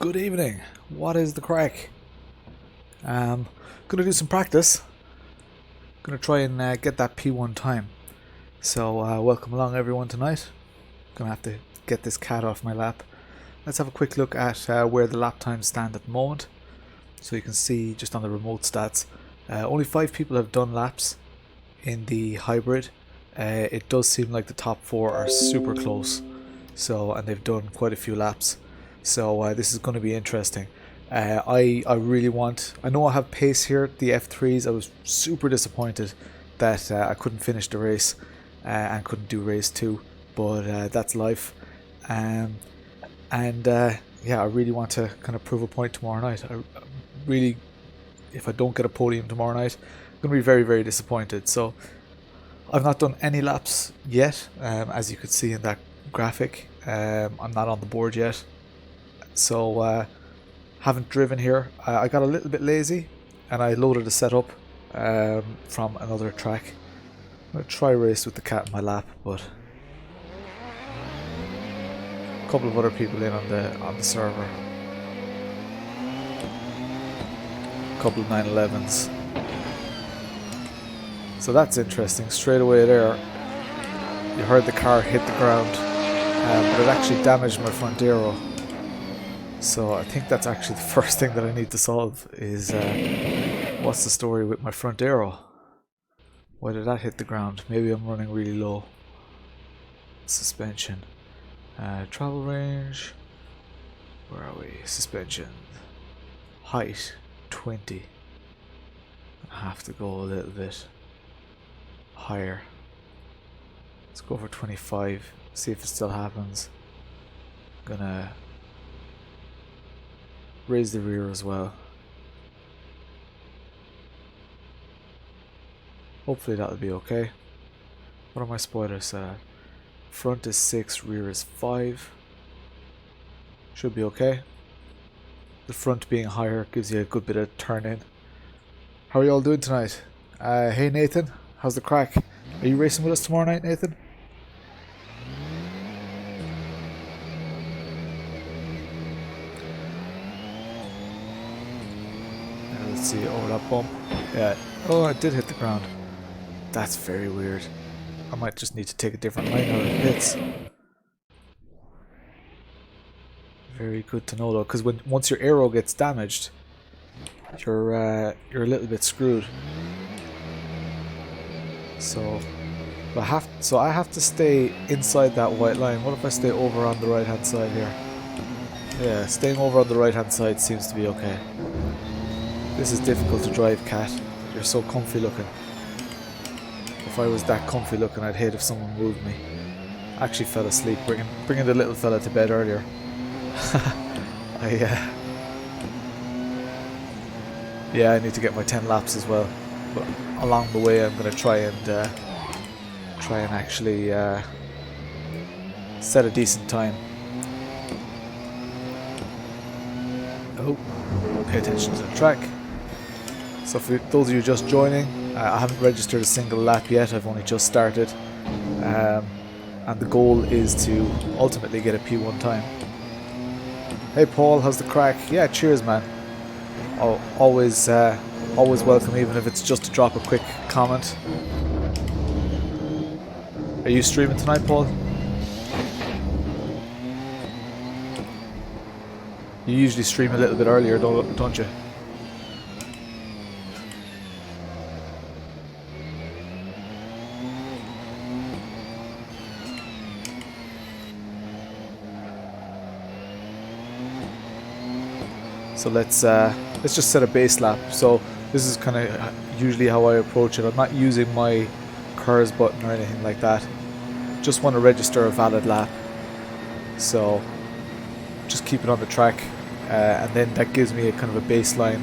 Good evening. What is the crack? Gonna do some practice. Gonna try and get that P1 time. So welcome along everyone tonight. Gonna have to get this cat off my lap. Let's have a quick look at where the lap times stand at the moment. So you can see just on the remote stats, only 5 people have done laps in the hybrid. It does seem like the top 4 are super close. So, and they've done quite a few laps. So this is going to be interesting. I really want... I know I have pace here at the F3s. I was super disappointed that I couldn't finish the race and couldn't do race 2. But that's life. Yeah, I really want to kind of prove a point tomorrow night. I really, if I don't get a podium tomorrow night, I'm going to be very, very disappointed. So I've not done any laps yet, as you could see in that graphic. I'm not on the board yet. So haven't driven here. I got a little bit lazy and I loaded a setup from another track. I'm going to try race with the cat in my lap, but a couple of other people in on the server. A couple of 911s. So that's interesting. Straight away there, you heard the car hit the ground, but it actually damaged my front aero. So I think that's actually the first thing that I need to solve is what's the story with my front aero? Why did that hit the ground? Maybe I'm running really low. Suspension. Travel range. Where are we? Suspension. Height 20. I have to go a little bit higher. Let's go for 25. See if it still happens. I'm gonna raise the rear as well. Hopefully that'll be okay. What are my spoilers set at? Front is 6, rear is 5. Should be okay. The front being higher gives you a good bit of turn in. How are you all doing tonight? Hey Nathan, how's the crack? Are you racing with us tomorrow night, Nathan? Let's see, over that bump. Yeah. Oh, it did hit the ground. That's very weird. I might just need to take a different line out of the pits. Very good to know though, because once your aero gets damaged, you're a little bit screwed. So I have to stay inside that white line. What if I stay over on the right hand side here? Yeah, staying over on the right hand side seems to be okay. This is difficult to drive, cat. You're so comfy looking. If I was that comfy looking, I'd hate if someone moved me. I actually fell asleep bringing the little fella to bed earlier. Yeah, I need to get my 10 laps as well. But along the way, I'm going to try and actually set a decent time. Oh, pay attention to the track. So for those of you just joining, I haven't registered a single lap yet. I've only just started, and the goal is to ultimately get a P1 time. Hey Paul, how's the crack? Yeah, cheers man. Oh, always welcome, even if it's just to drop a quick comment. Are you streaming tonight, Paul? You usually stream a little bit earlier, don't you? So let's just set a base lap. So this is kind of usually how I approach it. I'm not using my KERS button or anything like that. Just want to register a valid lap. So just keep it on the track, and then that gives me a kind of a baseline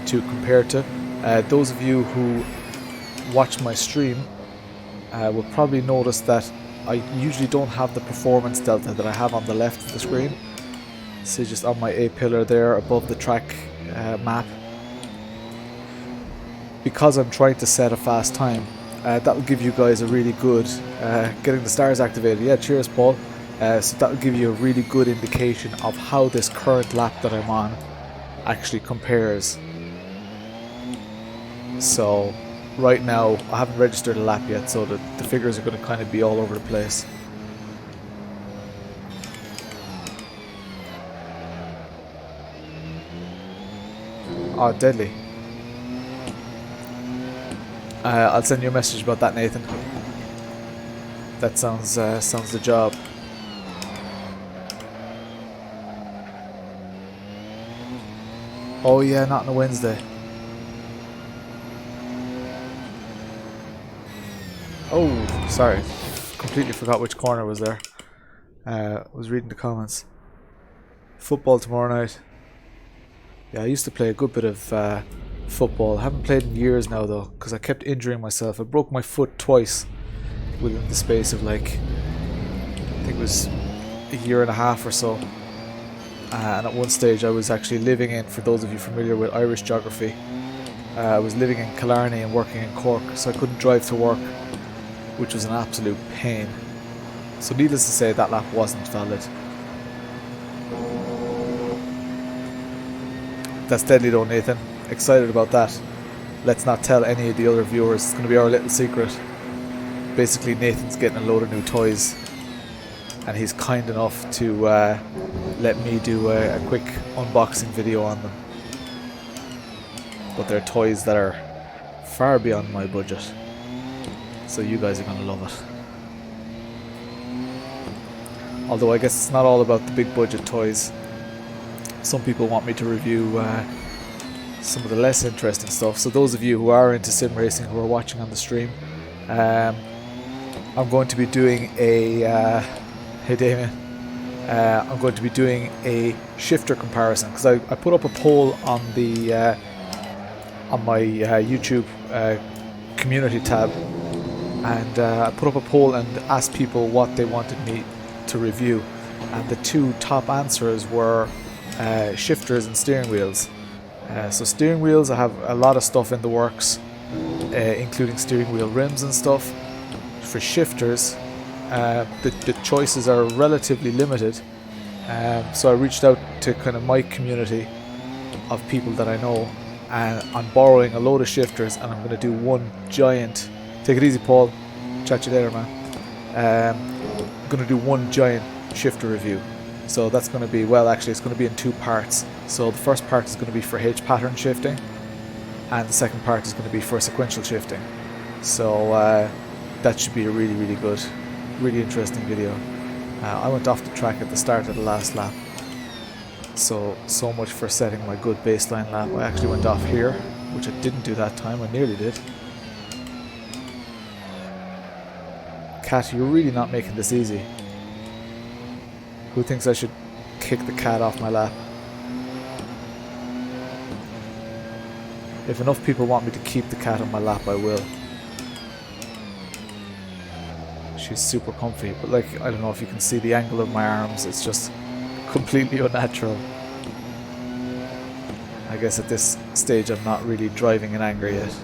to compare to. Those of you who watch my stream will probably notice that I usually don't have the performance delta that I have on the left of the screen. So just on my A pillar there above the track map, because I'm trying to set a fast time, that will give you guys a really good getting the stars activated. Yeah, cheers Paul. So that will give you a really good indication of how this current lap that I'm on actually compares. So right now I haven't registered a lap yet, so the figures are going to kind of be all over the place. Oh, deadly. I'll send you a message about that, Nathan. That sounds the job. Oh yeah, not on a Wednesday. Oh, sorry. Completely forgot which corner was there. I was reading the comments. Football tomorrow night. Yeah, I used to play a good bit of football. I haven't played in years now though, because I kept injuring myself. I broke my foot twice within the space of like, I think it was a year and a half or so. And at one stage I was actually living in, for those of you familiar with Irish geography, I was living in Killarney and working in Cork, so I couldn't drive to work, which was an absolute pain. So needless to say, that lap wasn't valid. That's deadly though, Nathan. Excited about that. Let's not tell any of the other viewers. It's going to be our little secret. Basically, Nathan's getting a load of new toys, and he's kind enough to let me do a quick unboxing video on them. But they're toys that are far beyond my budget, so you guys are going to love it. Although I guess it's not all about the big budget toys. Some people want me to review some of the less interesting stuff. So those of you who are into sim racing, who are watching on the stream, I'm going to be doing a hey Damien, I'm going to be doing a shifter comparison, because I put up a poll on the on my YouTube community tab, and I put up a poll and asked people what they wanted me to review, and the two top answers were shifters and steering wheels. So steering wheels, I have a lot of stuff in the works, including steering wheel rims and stuff. For shifters, the choices are relatively limited, so I reached out to kind of my community of people that I know, and I'm borrowing a load of shifters, and I'm going to do one giant, take it easy Paul, chat you later man, I'm going to do one giant shifter review. So that's going to be, well actually it's going to be in two parts. So the first part is going to be for H pattern shifting, and the second part is going to be for sequential shifting. So that should be a really good, really interesting video. I went off the track at the start of the last lap, so much for setting my good baseline lap. I actually went off here, which I didn't do that time. I nearly did. Cat, you're really not making this easy. Who thinks I should kick the cat off my lap? If enough people want me to keep the cat on my lap, I will. She's super comfy, but like, I don't know if you can see the angle of my arms, it's just completely unnatural. I guess at this stage I'm not really driving in anger yet.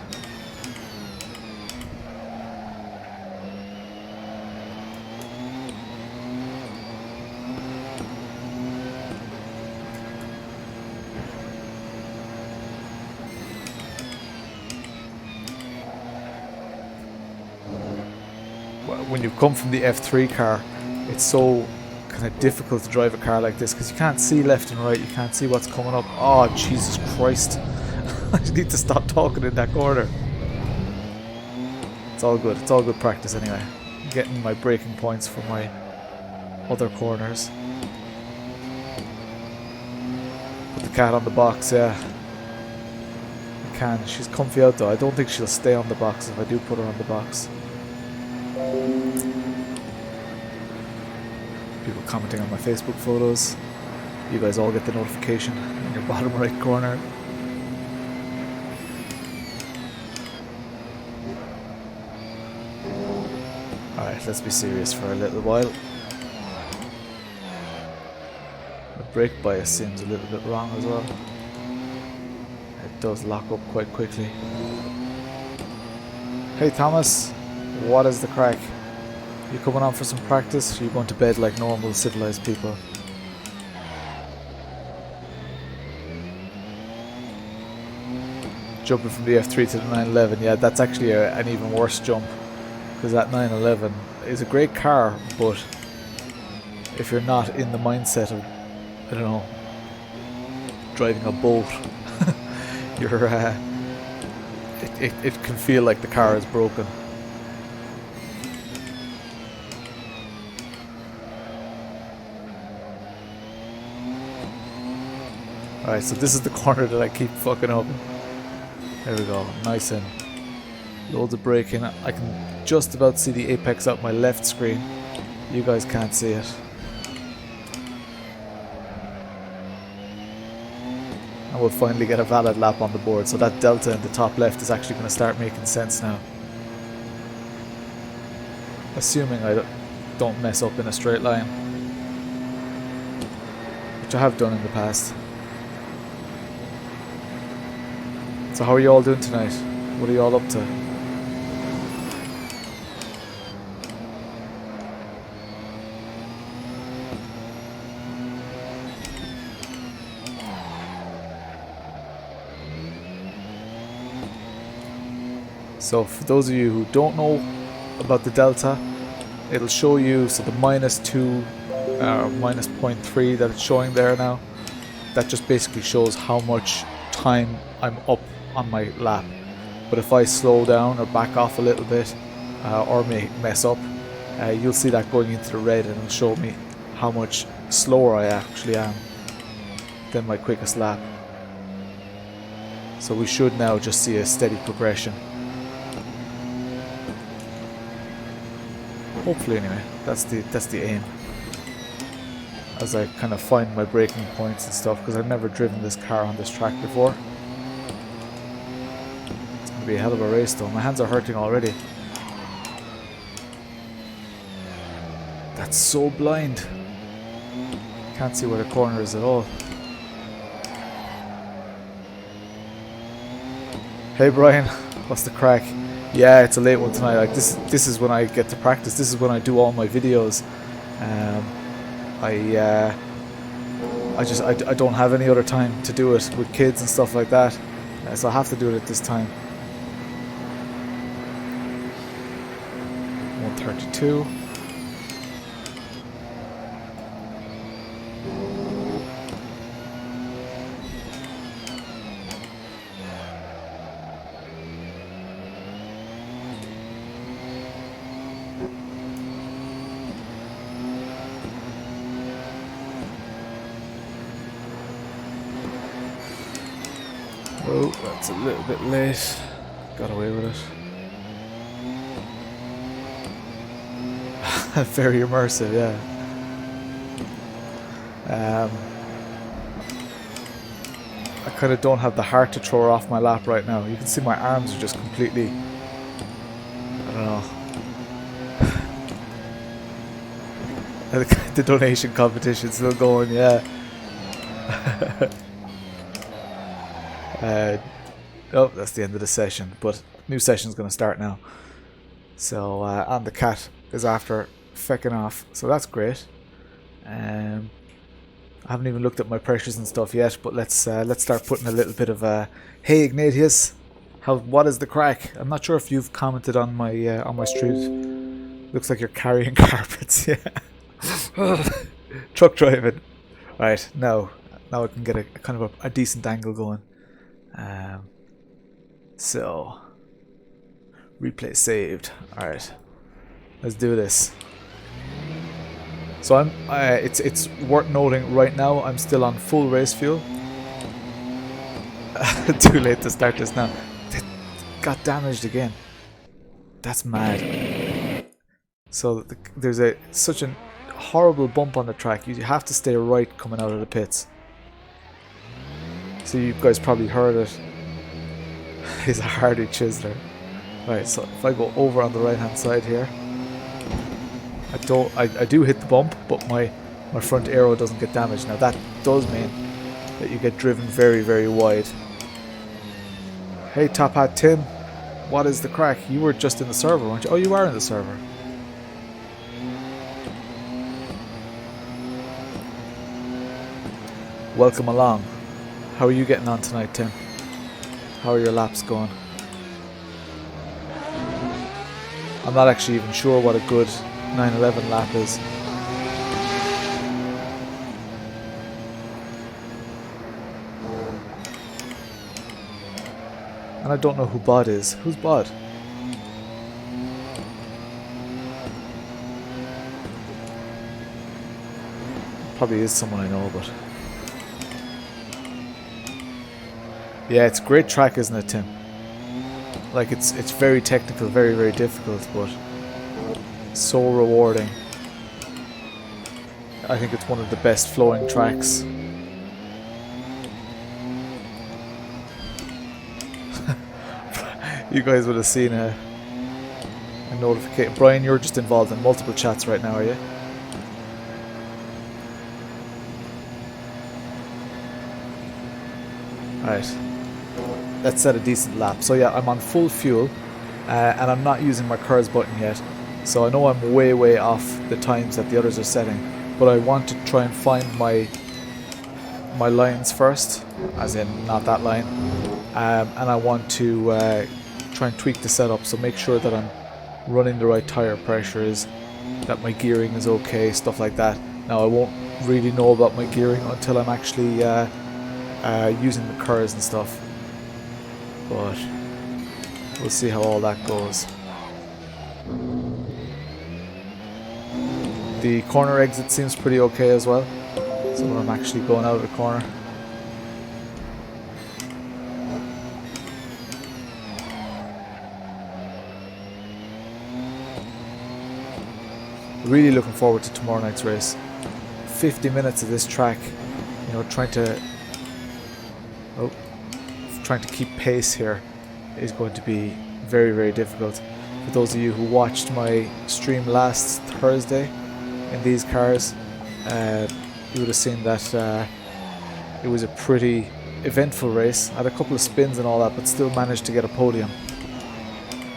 When you come from the F3 car, it's so kind of difficult to drive a car like this, because you can't see left and right, you can't see what's coming up. Oh Jesus Christ. I need to stop talking in that corner. It's all good practice anyway. I'm getting my braking points for my other corners. Put the cat on the box, yeah. I can. She's comfy out though. I don't think she'll stay on the box if I do put her on the box. People commenting on my Facebook photos. You guys all get the notification in your bottom right corner. Alright, let's be serious for a little while. The brake bias seems a little bit wrong as well. It does lock up quite quickly. Hey Thomas, what is the crack? You coming on for some practice? Or you going to bed like normal civilized people? Jumping from the F3 to the 911, yeah, that's actually an even worse jump, because that 911 is a great car, but if you're not in the mindset of, I don't know, driving a boat, you're it can feel like the car is broken. Alright, so this is the corner that I keep fucking up. There we go, nice in. Loads of braking. I can just about see the apex up my left screen. You guys can't see it. And we'll finally get a valid lap on the board, so that delta in the top left is actually going to start making sense now. Assuming I don't mess up in a straight line, which I have done in the past. So how are you all doing tonight? What are you all up to? So for those of you who don't know about the delta, it'll show you, so the -2 minus 0.3 that it's showing there now, that just basically shows how much time I'm up on my lap. But if I slow down or back off a little bit or mess up, you'll see that going into the red, and it'll show me how much slower I actually am than my quickest lap. So we should now just see a steady progression. Hopefully, anyway. That's the aim. As I kind of find my braking points and stuff, because I've never driven this car on this track before. It's going to be a hell of a race though. My hands are hurting already. That's so blind. Can't see where the corner is at all. Hey Brian, what's the crack? Yeah, it's a late one tonight. Like this is when I get to practice. This is when I do all my videos. I don't have any other time to do it with kids and stuff like that, so I have to do it at this time. 132. Oh, that's a little bit late. Got away with it. Very immersive, yeah. I kind of don't have the heart to throw her off my lap right now. You can see my arms are just completely, I don't know. The donation competition's still going, yeah. Oh, that's the end of the session, but new session's going to start now. So, and the cat is after fecking off, so that's great. I haven't even looked at my pressures and stuff yet, but let's start putting a little bit of hey Ignatius, what is the crack? I'm not sure if you've commented on my stream. Looks like you're carrying carpets, yeah. Truck driving. Right, now I can get a kind of a decent angle going. So replay saved. Alright, let's do this. So it's worth noting right now I'm still on full race fuel. Too late to start this now. It got damaged again. That's mad. So there's such a horrible bump on the track. You have to stay right coming out of the pits. So you guys probably heard it. He's a hardy chiseler. Right, so if I go over on the right hand side here, I do hit the bump, but my front aero doesn't get damaged. Now that does mean that you get driven very, very wide. Hey Top Hat Tim, what is the crack? You were just in the server, weren't you? Oh, you are in the server. welcome along. How are you getting on tonight, Tim? How are your laps going? I'm not actually even sure what a good 911 lap is. And I don't know who Bod is. Who's Bod? Probably is someone I know, but... Yeah, it's a great track, isn't it, Tim? Like, it's very technical, very, very difficult, but so rewarding. I think it's one of the best flowing tracks. You guys would have seen a notification. Brian, you're just involved in multiple chats right now, are you? Alright. Let's set a decent lap. So yeah, I'm on full fuel, and I'm not using my KERS button yet. So I know I'm way, way off the times that the others are setting. But I want to try and find my lines first, as in not that line. And I want to try and tweak the setup, so make sure that I'm running the right tire pressures, that my gearing is okay, stuff like that. Now I won't really know about my gearing until I'm actually using the KERS and stuff, but we'll see how all that goes. The corner exit seems pretty okay as well, so when I'm actually going out of the corner. Really looking forward to tomorrow night's race. 50 minutes of this track, you know, trying to keep pace here is going to be very, very difficult. For those of you who watched my stream last Thursday in these cars, you would have seen that it was a pretty eventful race. I had a couple of spins and all that, but still managed to get a podium,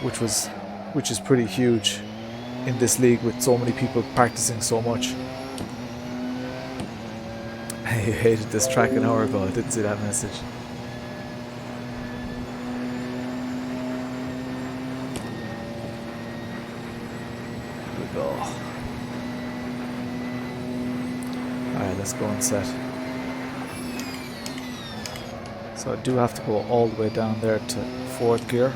which is pretty huge in this league with so many people practicing so much. I hated this track an hour ago. I didn't see that message. Here we go. Alright, let's go and set. So I do have to go all the way down there to 4th gear.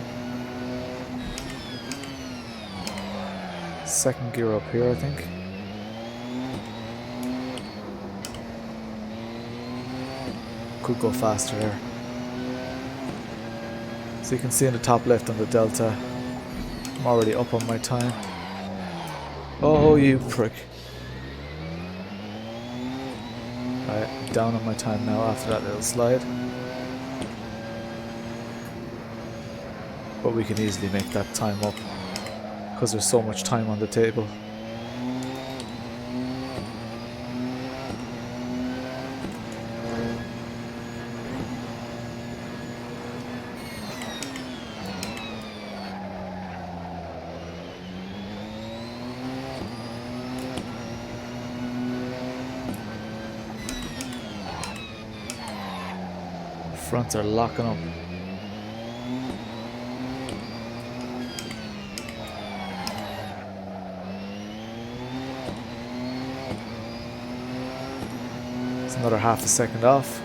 2nd gear up here, I think. Could go faster here. So you can see in the top left on the delta, I'm already up on my time. Oh, you prick. Alright, I'm down on my time now after that little slide. But we can easily make that time up, because there's so much time on the table. The fronts are locking up. Another half a second off,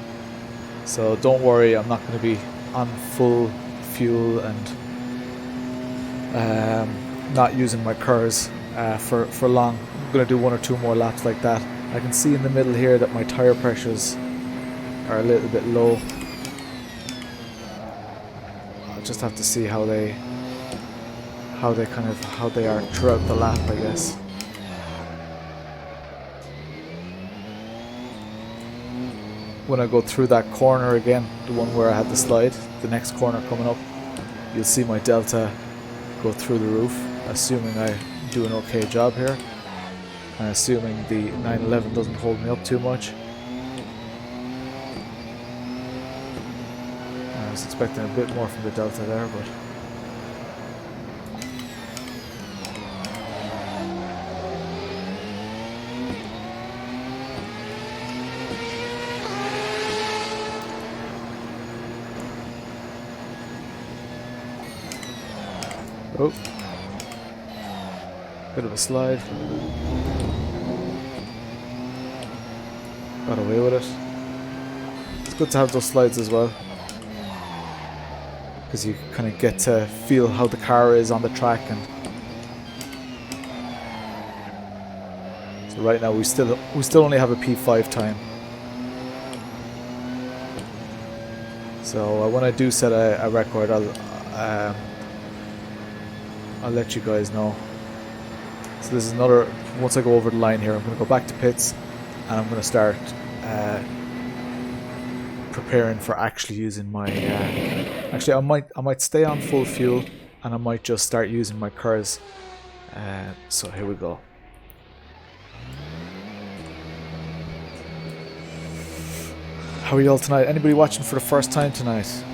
so don't worry, I'm not going to be on full fuel and not using my KERS for long. I'm going to do 1 or 2 more laps like that. I can see in the middle here that my tire pressures are a little bit low. I'll just have to see how they are throughout the lap, I guess. When I go through that corner again, the one where I had the slide, the next corner coming up, you'll see my delta go through the roof, assuming I do an okay job here, and assuming the 911 doesn't hold me up too much. I was expecting a bit more from the delta there, but Oh. Bit of a slide. Got away with it. It's good to have those slides as well, because you kind of get to feel how the car is on the track. And so right now we still only have a P5 time. So when I do set a record, I'll let you guys know. So this is another. Once I go over the line here, I'm going to go back to pits, and I'm going to start preparing for actually using my. Actually, I might stay on full fuel, and I might just start using my cars. So here we go. How are you all tonight? Anybody watching for the first time tonight?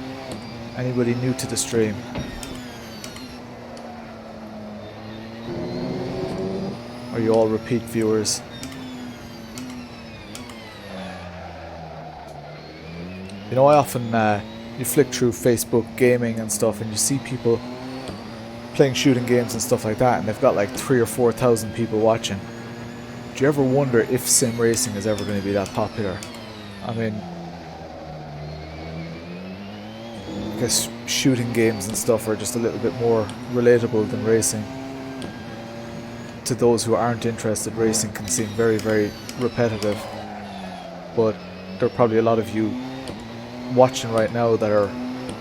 Anybody new to the stream? Are you all repeat viewers? You know, I often you flick through Facebook gaming and stuff, and you see people playing shooting games and stuff like that, and they've got like 3,000 or 4,000 people watching. Do you ever wonder if sim racing is ever going to be that popular? I mean, I guess shooting games and stuff are just a little bit more relatable than racing. To those who aren't interested, racing can seem very, very repetitive. But there are probably a lot of you watching right now that are,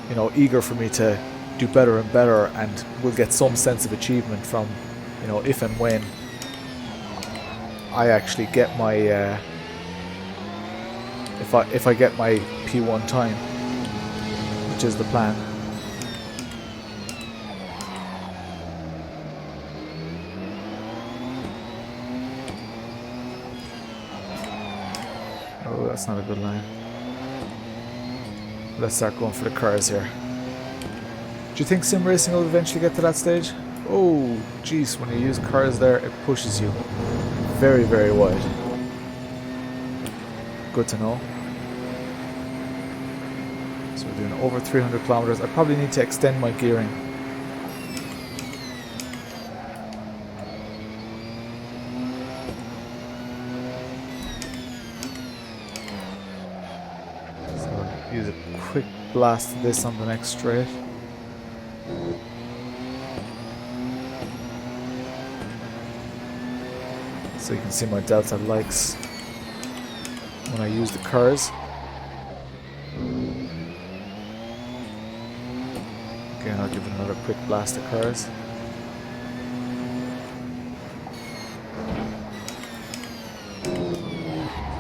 you know, eager for me to do better and better, and will get some sense of achievement from, you know, if and when I actually get my if I get my P1 time, which is the plan. Oh, that's not a good line. Let's start going for the cars here. Do you think sim racing will eventually get to that stage? Oh, jeez, when you use cars there, it pushes you very, very wide. Good to know. So we're doing over 300 kilometers. I probably need to extend my gearing. Use a quick blast of this on the next straight. So you can see my delta likes when I use the cars. Again, I'll give it another quick blast of cars.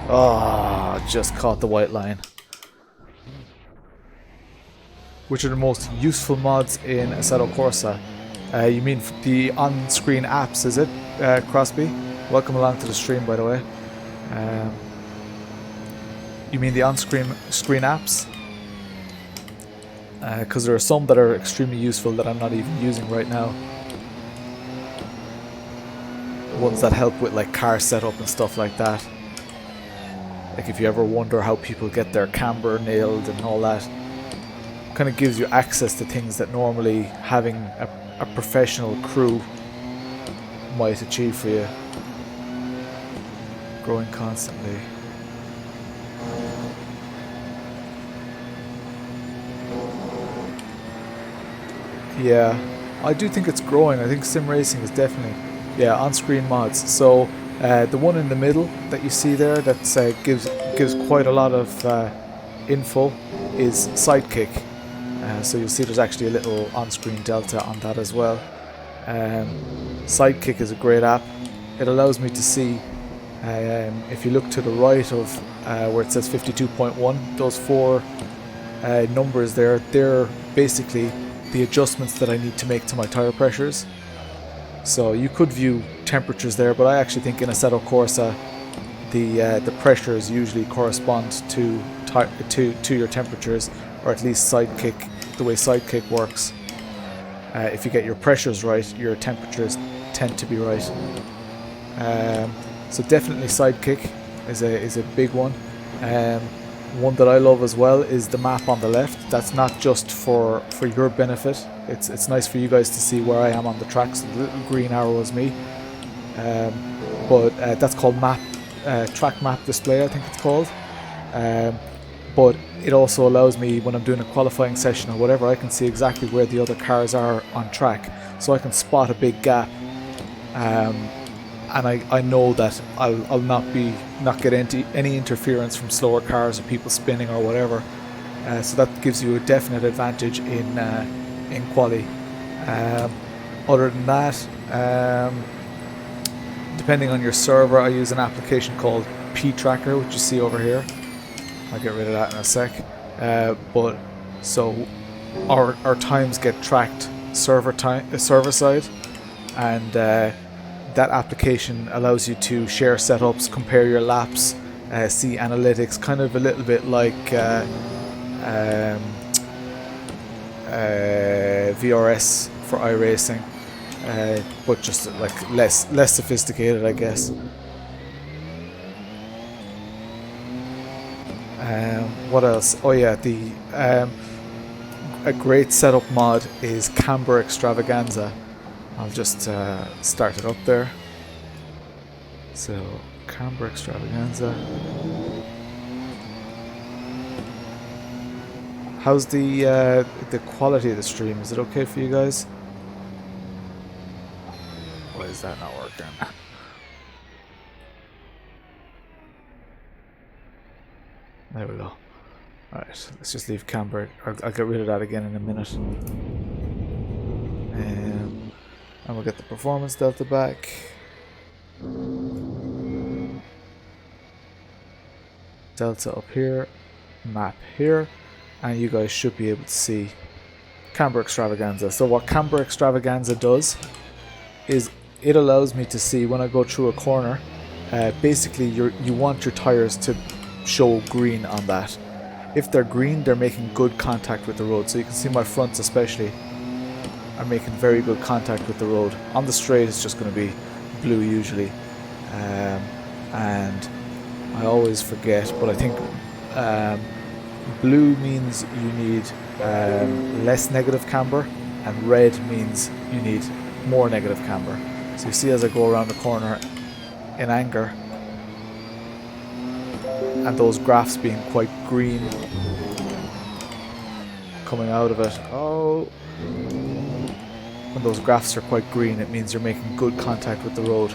Oh, just caught the white line. Which are the most useful mods in Assetto Corsa? You mean the on-screen apps, is it, Crosby? Welcome along to the stream, by the way. You mean the on-screen apps? Because there are some that are extremely useful that I'm not even using right now. Ones that help with like car setup and stuff like that. Like if you ever wonder how people get their camber nailed and all that. Kind of gives you access to things that normally having a professional crew might achieve for you. Growing constantly. Yeah, I do think it's growing. I think sim racing is definitely, yeah, on-screen mods. So the one in the middle that you see there that gives quite a lot of info is Sidekick. So you'll see there's actually a little on-screen delta on that as well. Sidekick is a great app. It allows me to see, if you look to the right of where it says 52.1, those four numbers there, they're basically the adjustments that I need to make to my tire pressures. So you could view temperatures there, but I actually think in Assetto Corsa the pressures usually correspond to your temperatures, or at least Sidekick. The way Sidekick works, if you get your pressures right, your temperatures tend to be right. So definitely Sidekick is a big one. One that I love as well is the map on the left. That's not just for your benefit. It's nice for you guys to see where I am on the track. So the little green arrow is me. But that's called track map display, I think it's called. But it also allows me, when I'm doing a qualifying session or whatever, I can see exactly where the other cars are on track, so I can spot a big gap. And I know that I'll not get any interference from slower cars or people spinning or whatever. So that gives you a definite advantage in quali. Other than that, depending on your server, I use an application called P-Tracker, which you see over here. I'll get rid of that in a sec. But so our times get tracked server side, and that application allows you to share setups, compare your laps, see analytics, kind of a little bit like VRS for iRacing, but just like less sophisticated, I guess. What else? Oh yeah, a great setup mod is Camber Extravaganza. I'll just start it up there. So, Camber Extravaganza. How's the quality of the stream? Is it okay for you guys? Why is that not working? There we go. Alright, let's just leave Camber. I'll get rid of that again in a minute. And we'll get the performance delta back. Delta up here, map here, and you guys should be able to see Camber Extravaganza. So what Camber Extravaganza does is it allows me to see when I go through a corner. Basically, you want your tires to show green on that. If they're green, they're making good contact with the road. So you can see my fronts especially are making very good contact with the road. On the straight it's just going to be blue usually, and I always forget, but I think blue means you need less negative camber, and red means you need more negative camber. So you see as I go around the corner in anger, and those graphs being quite green coming out of it. Oh, when those graphs are quite green, it means you're making good contact with the road,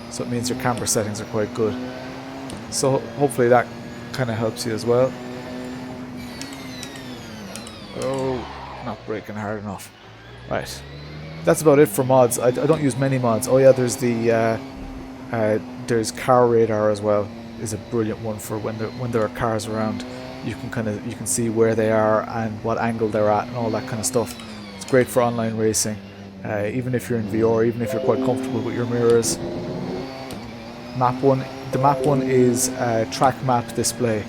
so it means your camber settings are quite good. So hopefully that kind of helps you as well. Oh, not braking hard enough. Right, that's about it for mods. I don't use many mods. Oh yeah, there's there's car radar as well. Is a brilliant one for when there are cars around. You can see where they are and what angle they're at and all that kind of stuff. It's great for online racing, even if you're in VR, even if you're quite comfortable with your mirrors. The map one is track map display,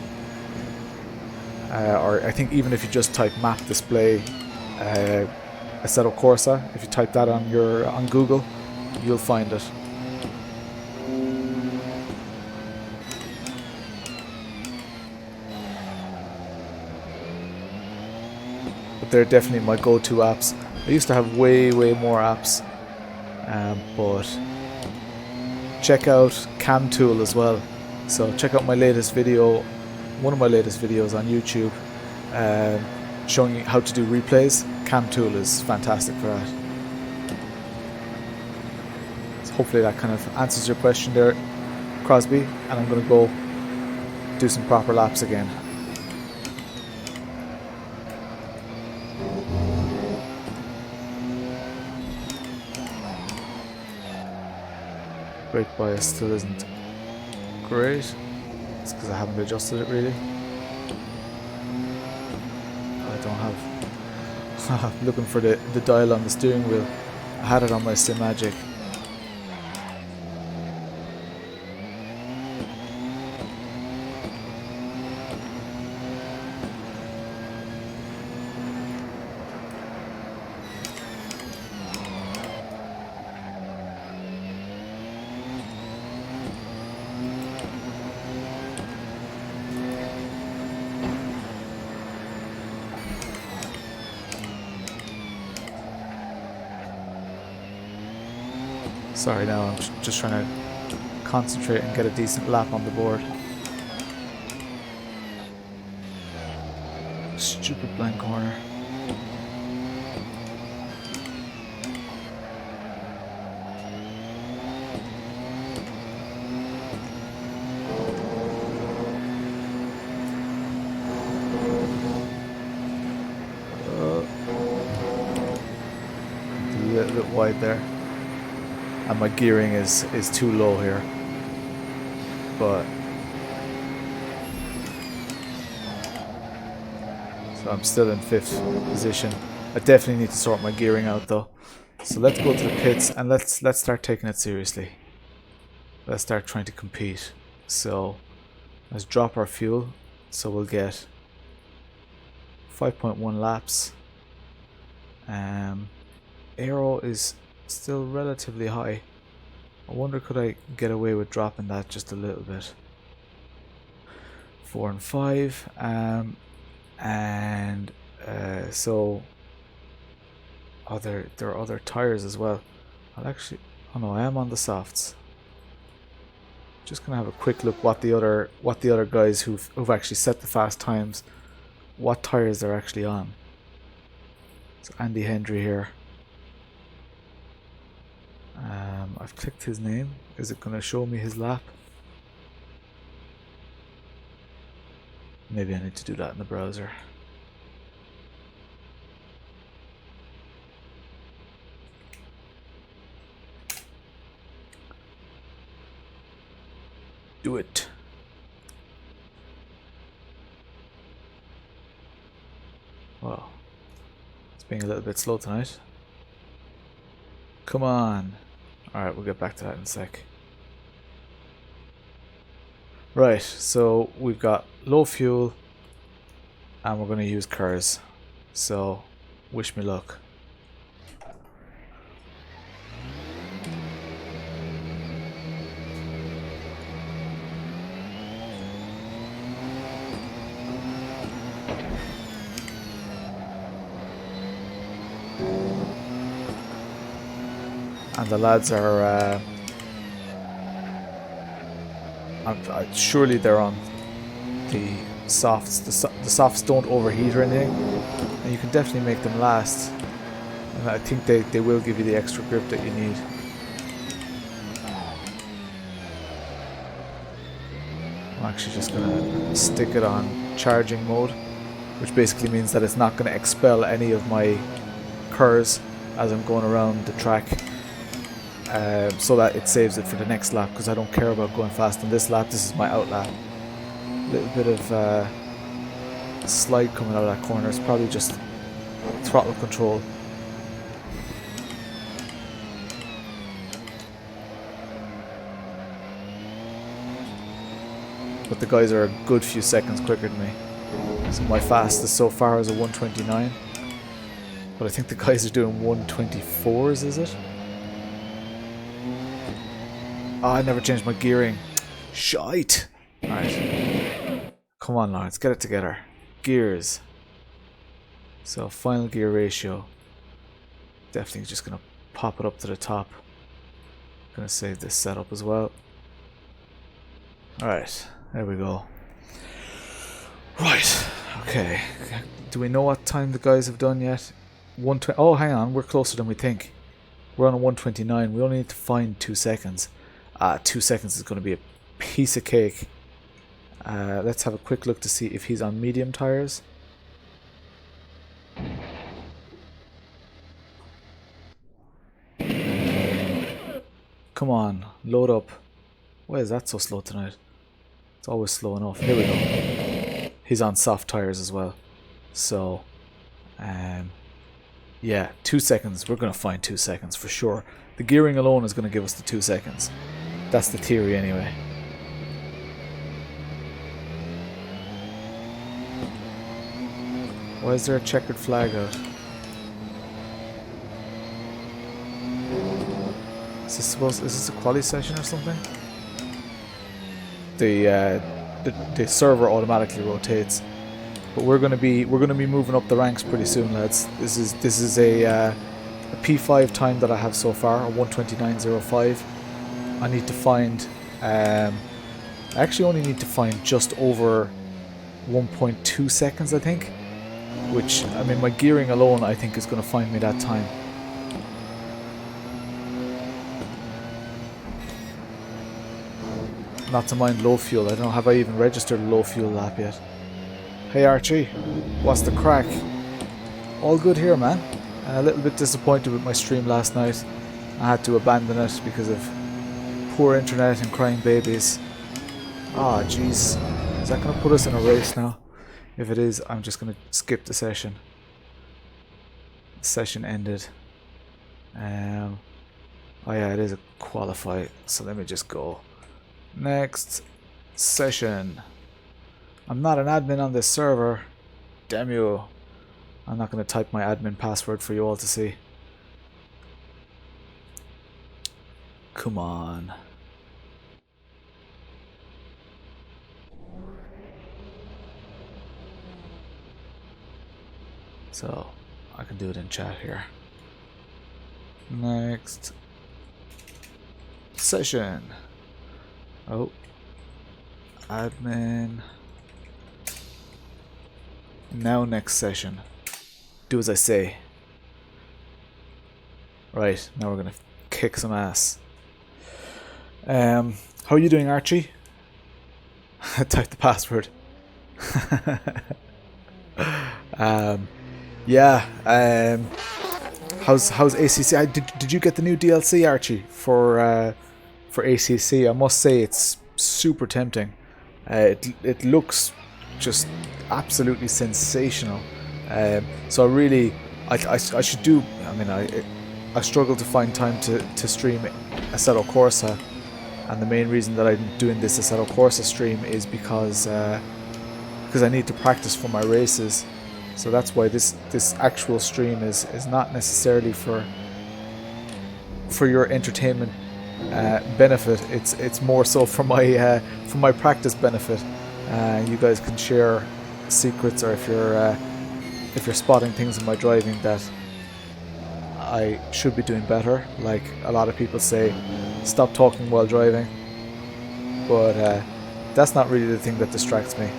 or I think even if you just type map display Assetto Corsa, if you type that on Google, you'll find it. But they're definitely my go-to apps. I used to have way more apps, but check out CamTool as well. So check out my latest video, one of my latest videos on YouTube, showing you how to do replays. CamTool is fantastic for that. So hopefully that kind of answers your question there, Crosby, and I'm going to go do some proper laps again. Brake bias still isn't great. It's because I haven't adjusted it really. I don't have looking for the dial on the steering wheel. I had it on my SimMagic. Sorry, now I'm just trying to concentrate and get a decent lap on the board. Stupid blank corner. A little bit wide there. And my gearing is too low here. But so I'm still in 5th position. I definitely need to sort my gearing out though. So let's go to the pits and let's start taking it seriously. Let's start trying to compete. So let's drop our fuel. So we'll get 5.1 laps. Aero is still relatively high. I wonder could I get away with dropping that just a little bit. 4 and 5. So there are other tires as well. I'll actually, oh no, I am on the softs. Just gonna have a quick look what the other guys who've actually set the fast times, what tires they're actually on. So Andy Hendry here. I've clicked his name. Is it gonna show me his lap? Maybe I need to do that in the browser. Do it. Wow. It's being a little bit slow tonight. Come on. Alright, we'll get back to that in a sec. Right, so we've got low fuel and we're going to use cars. So, wish me luck. And the lads are surely they're on the softs. The softs don't overheat or anything, and you can definitely make them last. And I think they will give you the extra grip that you need. I'm actually just gonna stick it on charging mode, which basically means that it's not going to expel any of my curves as I'm going around the track. So that it saves it for the next lap, because I don't care about going fast on this lap. This is my out lap. A little bit of slide coming out of that corner. It's probably just throttle control. But the guys are a good few seconds quicker than me. So my fastest so far is a 129. But I think the guys are doing 124s, is it? Oh, I never changed my gearing. Shite. Alright. Come on, Lawrence. Get it together. Gears. So, final gear ratio. Definitely just going to pop it up to the top. Going to save this setup as well. Alright. There we go. Right. Okay. Do we know what time the guys have done yet? 120. Oh, hang on. We're closer than we think. We're on a 129. We only need to find 2 seconds. 2 seconds is going to be a piece of cake. Let's have a quick look to see if he's on medium tires. Come on, load up. Why is that so slow tonight? It's always slow enough. Here we go. He's on soft tires as well. So, yeah, 2 seconds. We're going to find 2 seconds for sure. The gearing alone is going to give us the 2 seconds. That's the theory anyway. Why is there a checkered flag out? Is this a quali session or something? The server automatically rotates. But we're gonna be moving up the ranks pretty soon, lads. This is a a P5 time that I have so far, a 1:29.05. I need to find, I actually only need to find just over 1.2 seconds, I think. Which, I mean, my gearing alone, I think, is going to find me that time. Not to mind low fuel. I don't know, have I even registered a low fuel lap yet? Hey Archie, what's the crack? All good here, man. A little bit disappointed with my stream last night. I had to abandon it because of poor internet and crying babies. Ah, jeez. Is that going to put us in a race now? If it is, I'm just going to skip the session. The session ended. Oh yeah, it is a qualify. So let me just go. Next session. I'm not an admin on this server. Damn you. I'm not going to type my admin password for you all to see. Come on. So, I can do it in chat here. Next session. Oh. Admin. Now next session. Do as I say. Right, now we're gonna kick some ass. How are you doing, Archie? Type the password. Yeah. How's ACC? Did you get the new DLC, Archie, for ACC? I must say it's super tempting. It looks just absolutely sensational. So I really, I should do. I mean, I struggle to find time to stream Assetto Corsa, and the main reason that I'm doing this Assetto Corsa stream is because I need to practice for my races. So that's why this actual stream is not necessarily for your entertainment benefit. It's more so for my practice benefit. You guys can share secrets, or if you're spotting things in my driving that I should be doing better. Like a lot of people say, stop talking while driving, but that's not really the thing that distracts me.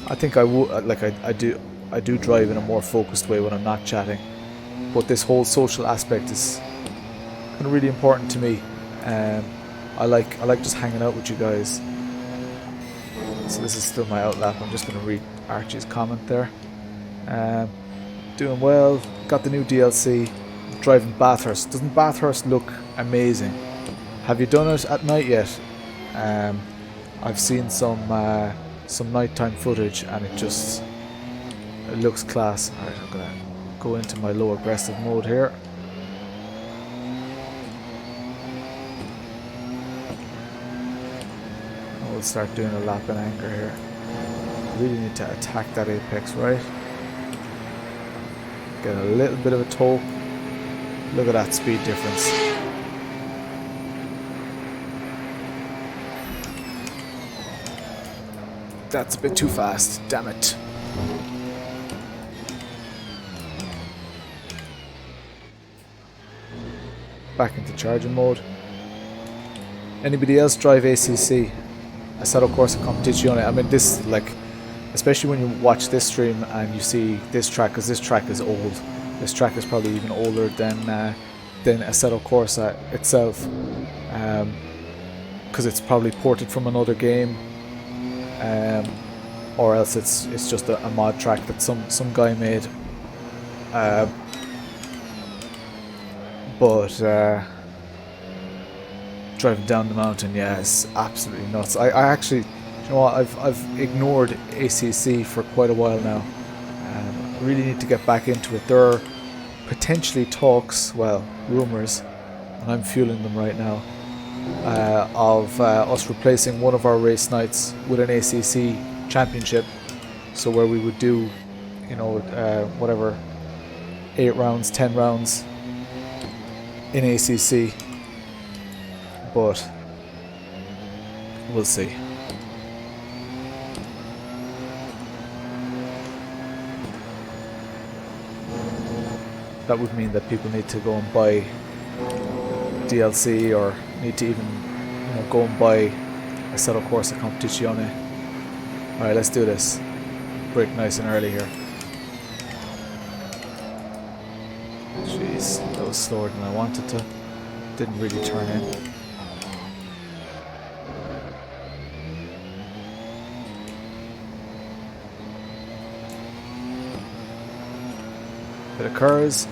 I think I would like I do drive in a more focused way when I'm not chatting, but this whole social aspect is kind of really important to me. I like just hanging out with you guys. So this is still my outlap. I'm just going to read Archie's comment there. Doing well. Got the new DLC. Driving Bathurst. Doesn't Bathurst look amazing? Have you done it at night yet? I've seen some nighttime footage, and it looks class. Alright, I'm gonna go into my low aggressive mode here. We'll start doing a lap in anger here. Really need to attack that apex, right? Get a little bit of a toe. Look at that speed difference. That's a bit too fast, damn it. Back into charging mode. Anybody else drive ACC? Assetto Corsa Competizione. I mean, this, like, especially when you watch this stream and you see this track, because this track is old. This track is probably even older than Assetto Corsa itself, because it's probably ported from another game, or else it's just a mod track that some guy made. But driving down the mountain, yeah, it's absolutely nuts. I actually, you know what, I've ignored ACC for quite a while now. I really need to get back into it. There are potentially talks, well, rumours, and I'm fueling them right now, of us replacing one of our race nights with an ACC championship. So where we would do, you know, whatever, 8 rounds, 10 rounds in ACC. But we'll see. that would mean that people need to go and buy DLC or need to even go and buy Assetto Corsa Competizione. Alright, let's do this. Break nice and early here. Jeez, that was slower than I wanted to. Didn't really turn in. Bit of curves.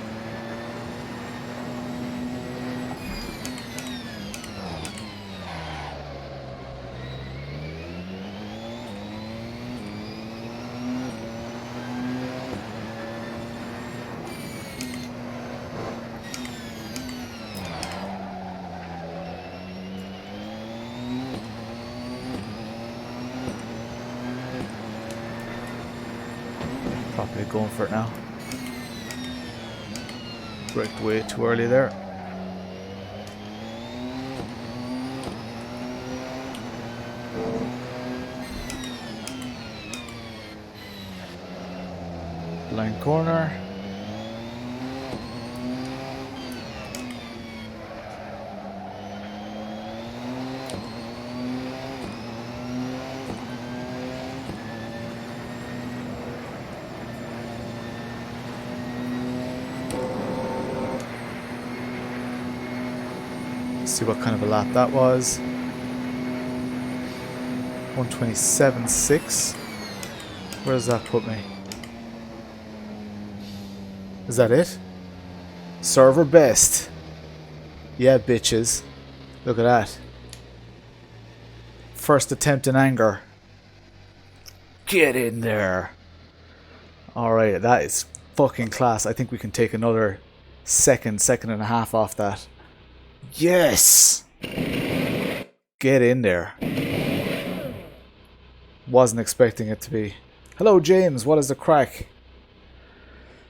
Probably going for it now. Braked way too early there. Line corner. See what kind of a lap that was. 127.6. Where does that put me? Is that it? Server best. Yeah, bitches. Look at that. First attempt in anger. Get in there. Alright, that is fucking class. I think we can take another second and a half off that. Yes! Get in there. Wasn't expecting it to be. Hello James, what is the crack?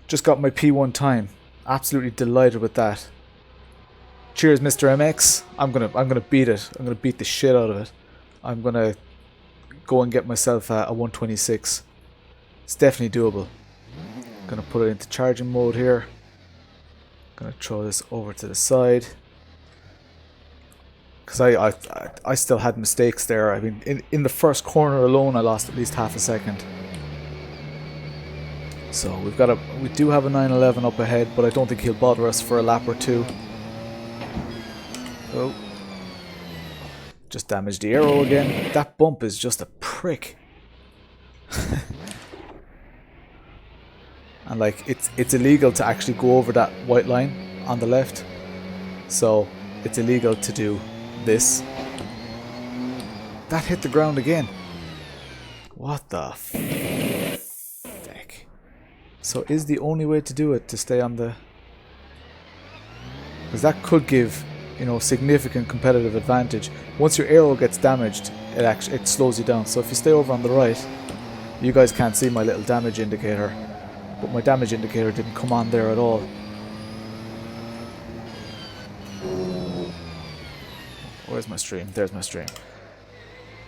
Just got my P1 time. Absolutely delighted with that. Cheers Mr. MX. I'm gonna beat it. I'm gonna beat the shit out of it. I'm gonna go and get myself a 126. It's definitely doable. Gonna put it into charging mode here. Gonna throw this over to the side. Because I still had mistakes there. I mean, in the first corner alone, I lost at least half a second. So we do have a 911 up ahead, but I don't think he'll bother us for a lap or two. Oh, just damaged the aero again. That bump is just a prick. And like it's illegal to actually go over that white line on the left, so it's illegal to do this. That hit the ground again. What the fuck? So is the only way to do it to stay on the... Because that could give, significant competitive advantage. Once your aero gets damaged, it slows you down. So if you stay over on the right, you guys can't see my little damage indicator, but my damage indicator didn't come on there at all. Where's my stream? There's my stream.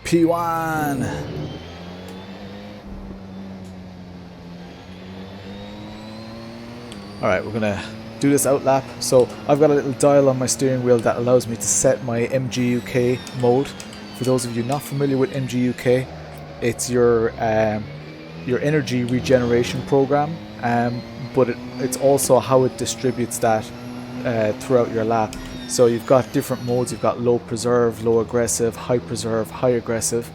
P1! Alright, we're gonna do this out lap. So I've got a little dial on my steering wheel that allows me to set my MGUK mode. For those of you not familiar with MGUK, it's your energy regeneration program, but it's also how it distributes that throughout your lap. So you've got different modes. You've got low preserve, low aggressive, high preserve, high aggressive,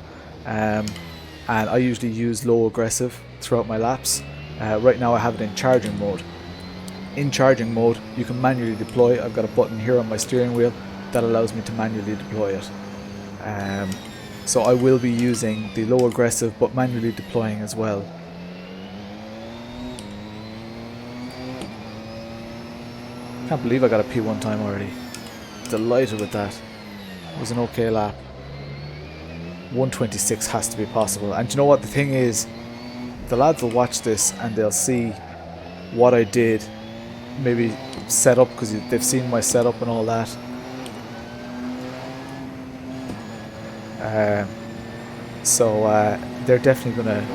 and I usually use low aggressive throughout my laps. Right now I have it in charging mode. In charging mode you can manually deploy. I've got a button here on my steering wheel that allows me to manually deploy it. So I will be using the low aggressive but manually deploying as well. Can't believe I got a P1 time already. Delighted with that. It was an okay lap. 126 has to be possible. And you know what the thing is? The lads will watch this and they'll see what I did. Maybe set up, because they've seen my setup and all that. So they're definitely going to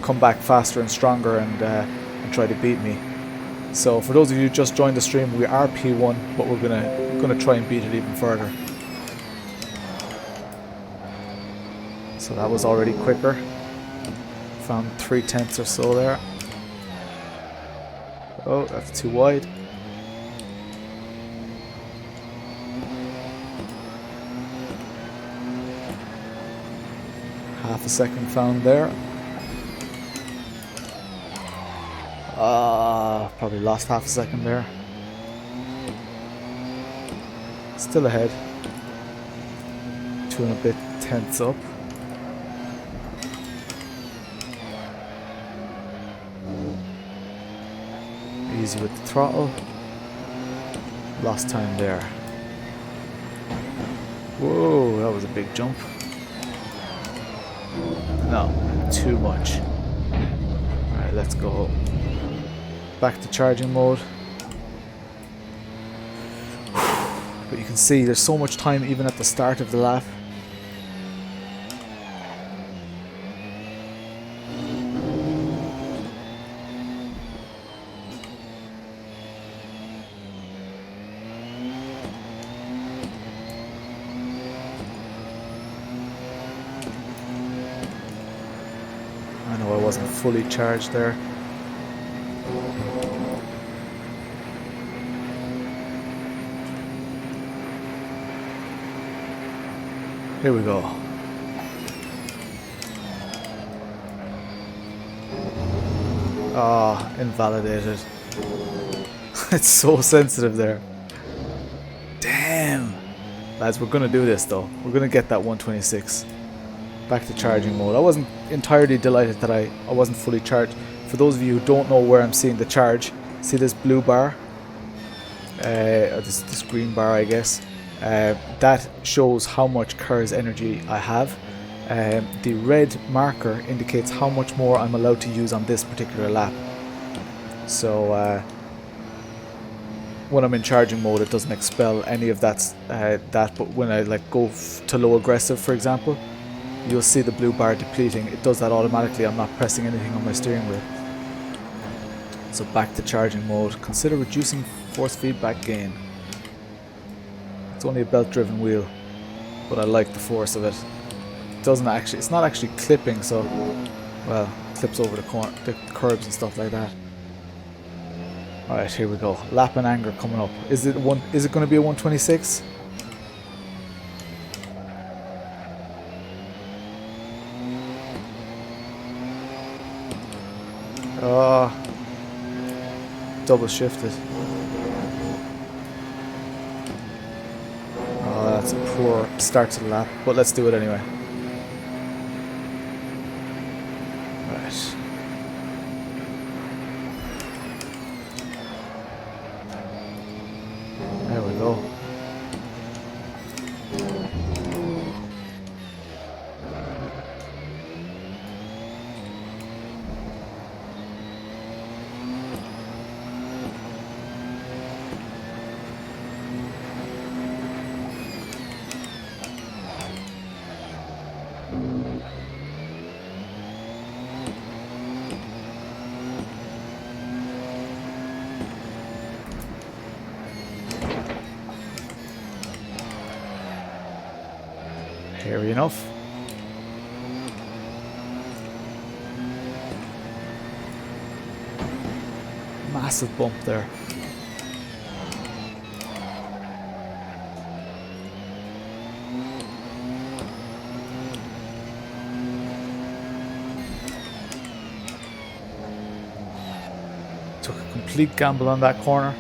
come back faster and stronger and try to beat me. So for those of you who just joined the stream, we are P1, but we're gonna try and beat it even further. So that was already quicker. Found 3/10 or so there. Oh, that's too wide. Half a second found there. Probably lost half a second there. Still ahead. 2 and a bit tenths up. Easy with the throttle. Lost time there. Whoa, that was a big jump. No, too much. Alright, let's go. Back to charging mode. But you can see there's so much time even at the start of the lap. I know I wasn't fully charged there. Here we go. Ah, invalidated. It's so sensitive there. Damn. Lads, we're gonna do this though. We're gonna get that 126. Back to charging mode. I wasn't entirely delighted that I wasn't fully charged. For those of you who don't know where I'm seeing the charge, see this blue bar? Or this green bar, I guess. That shows how much Kerr's energy I have. The red marker indicates how much more I'm allowed to use on this particular lap. So when I'm in charging mode, it doesn't expel any of that. But when I like go to low aggressive, for example, you'll see the blue bar depleting. It does that automatically. I'm not pressing anything on my steering wheel. So back to charging mode. Consider reducing force feedback gain. It's only a belt-driven wheel, but I like the force of it. It doesn't actually. It's not actually clipping, so well, it clips over the curbs and stuff like that. All right, here we go. Lap and anger coming up. Is it going to be a 126? Double shifted. That's a poor start to the lap, but let's do it anyway. Right. There we go. Hairy enough. Massive bump there. Took a complete gamble on that corner.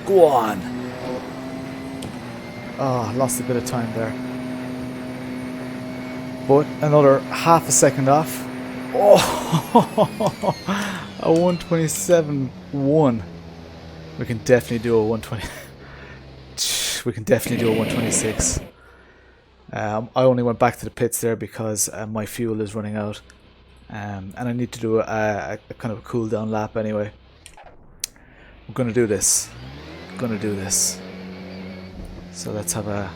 Go on. Oh, lost a bit of time there. But another half a second off. Oh, a 127.1. We can definitely do a 120. We can definitely do a 126. I only went back to the pits there because my fuel is running out. And I need to do a kind of a cool down lap anyway. I'm gonna do this. I'm gonna do this. So let's have a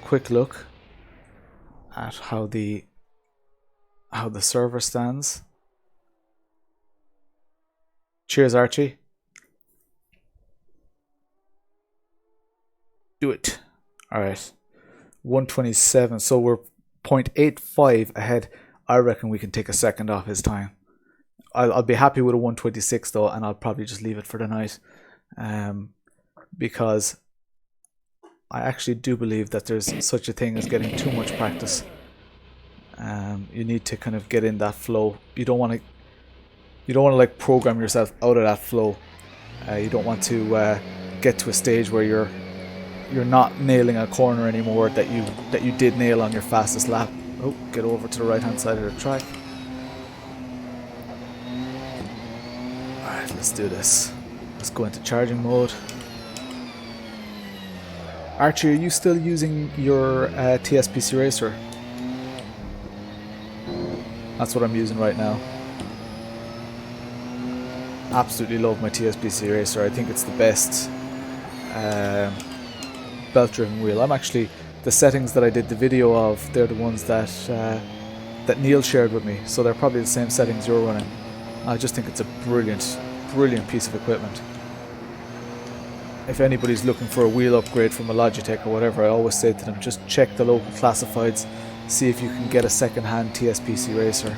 quick look at how the server stands. Cheers, Archie. Do it. All right. 127. So we're 0.85 ahead. I reckon we can take a second off his time. I'll be happy with a 126 though, and I'll probably just leave it for the night, because I actually do believe that there's such a thing as getting too much practice. You need to kind of get in that flow. You don't want to like program yourself out of that flow. You don't want to get to a stage where you're not nailing a corner anymore that you did nail on your fastest lap. Oh, get over to the right hand side of the track. Alright, let's do this. Let's go into charging mode. Archie, are you still using your TSPC Racer? That's what I'm using right now. Absolutely love my TSPC Racer. I think it's the best belt-driven wheel. I'm actually, the settings that I did the video of, they're the ones that that Neil shared with me. So they're probably the same settings you're running. I just think it's a brilliant piece of equipment. If anybody's looking for a wheel upgrade from a Logitech or whatever, I always say to them, just check the local classifieds, see if you can get a second-hand TSPC Racer.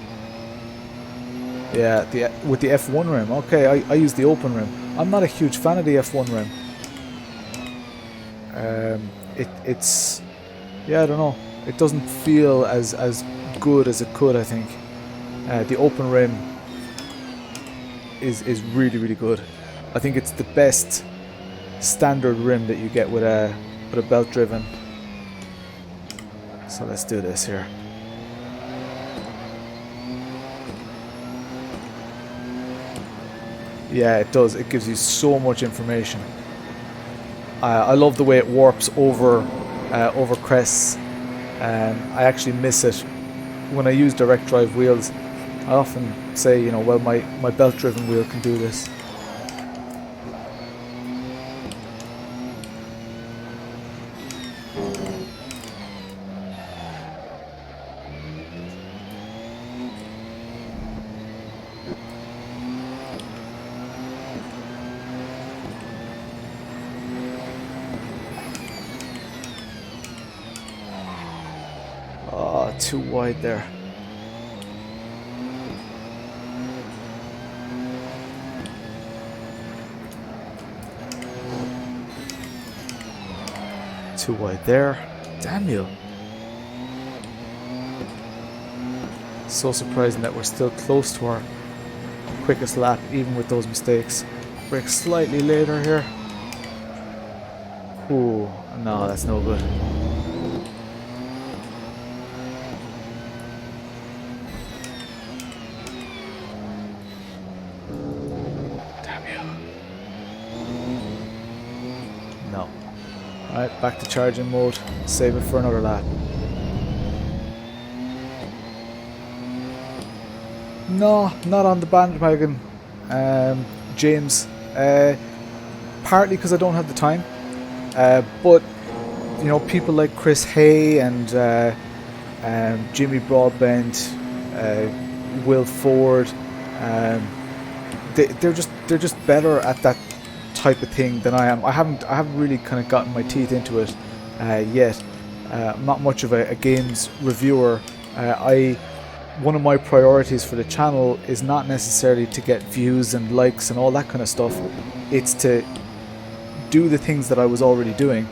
Yeah, with the F1 rim. Okay, I use the open rim. I'm not a huge fan of the F1 rim. It's yeah, I don't know. It doesn't feel as good as it could, I think. The open rim is really good. I think it's the best standard rim that you get with a belt driven. So let's do this here. Yeah, it does. It gives you so much information. I love the way it warps over crests. I actually miss it when I use direct drive wheels. I often say, you know, well, my belt driven wheel can do this. Too wide there. Too wide there. Damn you. So surprising that we're still close to our quickest lap even with those mistakes. Brake slightly later here. Ooh, no, that's no good. Alright, back to charging mode. Save it for another lap. No, not on the bandwagon, James. Partly because I don't have the time. But, you know, people like Chris Hay and Jimmy Broadbent, Will Ford, they're just better at that type of thing than I am. I haven't really kind of gotten my teeth into it yet. I'm not much of a games reviewer. One of my priorities for the channel is not necessarily to get views and likes and all that kind of stuff. It's to do the things that I was already doing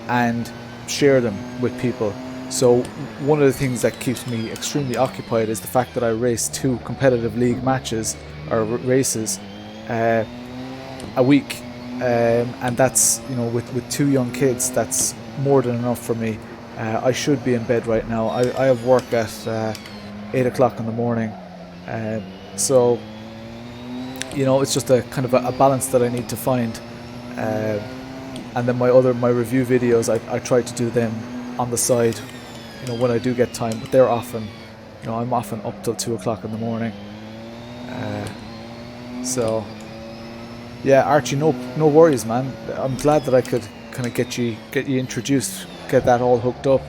and share them with people. So one of the things that keeps me extremely occupied is the fact that I race 2 competitive league matches or races a week. And that's, you know, with 2 young kids, that's more than enough for me. I should be in bed right now. I have work at 8 o'clock in the morning, so, you know, it's just a kind of a balance that I need to find. And then my review videos, I try to do them on the side, you know, when I do get time, but they're often, you know, I'm often up till 2 o'clock in the morning. So Yeah, Archie, no worries, man. I'm glad that I could kind of get you introduced, get that all hooked up.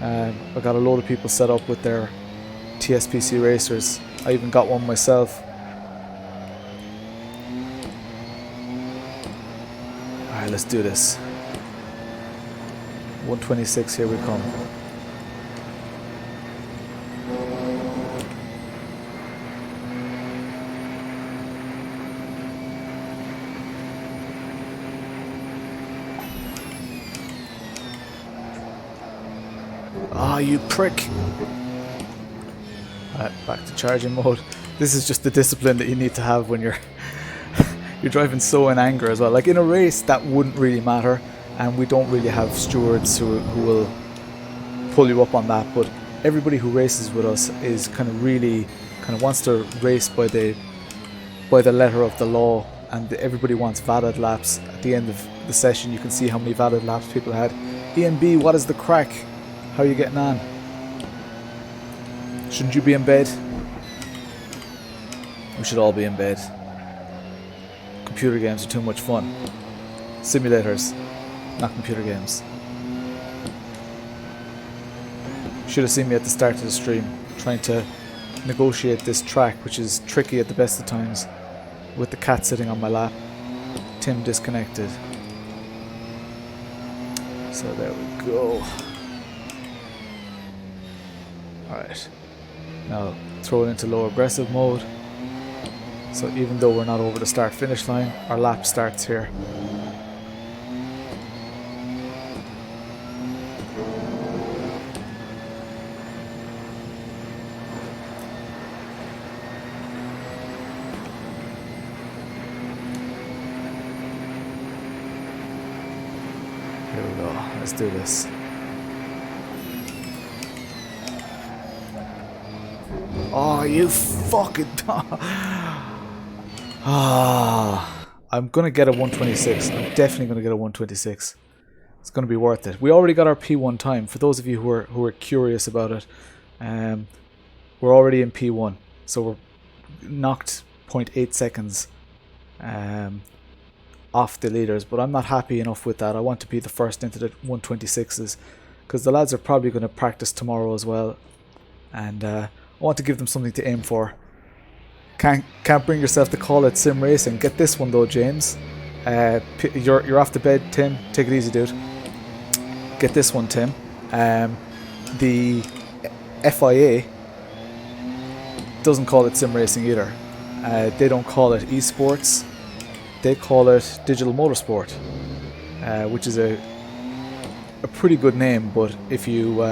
I got a load of people set up with their TSPC racers. I even got one myself. Alright, let's do this. 126, here we come. Ah, you prick! Alright, back to charging mode. This is just the discipline that you need to have when you're you're driving so in anger as well. Like in a race, that wouldn't really matter, and we don't really have stewards who will pull you up on that. But everybody who races with us is kind of wants to race by the letter of the law, and everybody wants valid laps. At the end of the session, you can see how many valid laps people had. Ian B, what is the crack? How are you getting on? Shouldn't you be in bed? We should all be in bed. Computer games are too much fun. Simulators, not computer games. Should have seen me at the start of the stream trying to negotiate this track, which is tricky at the best of times, with the cat sitting on my lap. Tim disconnected. So there we go. Alright. Now throw it into low aggressive mode. So even though we're not over the start finish line, our lap starts here. Here we go, let's do this. Oh, you fucking... I'm gonna get a 126. I'm definitely gonna get a 126. It's gonna be worth it. We already got our P1 time. For those of you who are curious about it, we're already in P1, so we're knocked 0.8 seconds off the leaders. But I'm not happy enough with that. I want to be the first into the 126s, because the lads are probably going to practice tomorrow as well, and I want to give them something to aim for. Can't bring yourself to call it sim racing. Get this one though, James. You're off to bed, Tim. Take it easy, dude. Get this one, Tim. The FIA doesn't call it sim racing either. They don't call it esports. They call it digital motorsport, which is a pretty good name. But if you